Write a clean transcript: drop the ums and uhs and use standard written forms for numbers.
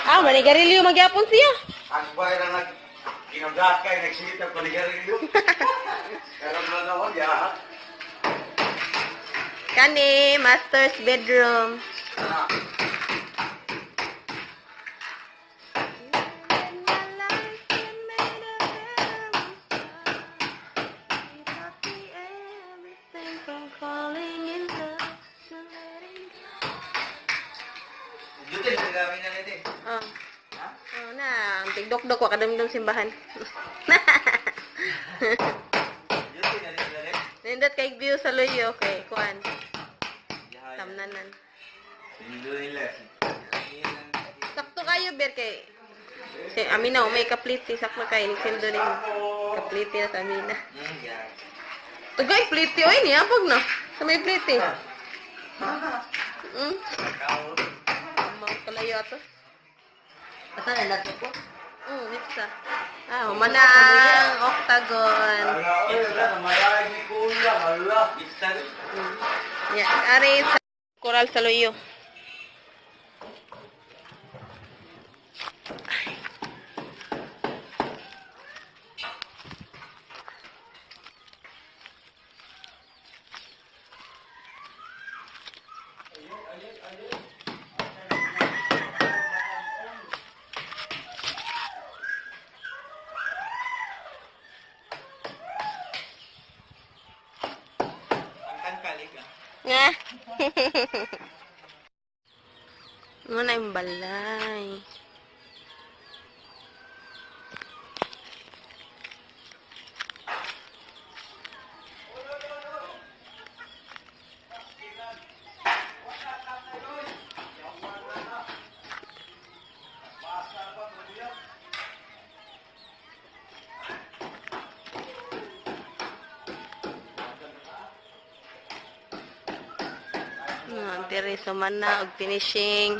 Ah, manigarilyo magyapon siya. Agbay na ginugat kay nagsilita ko manigarilyo. Pero naman ya. Kani, master's bedroom. Jutin sa gawin na nito. Oh. Oh na, ang tigdok-dok wa kadamdam simbahan. Jutin na nito. Nindot kay view sa loyo kay kuan. Tamnanan. Sakto kayo ber kay. Si Amina may kapliti sakto kay ni sindo ni kapliti na sa Amina. Tugay pliti oy ni apog no. Sa may pliti. Amang kalayo to. Asa na nato ko? Nitsa. Ah, manang octagon. Marami kuya, hala. Ya, ari sa koral sa loyo. Nga. Muna yung balay. Dire sa man na og finishing.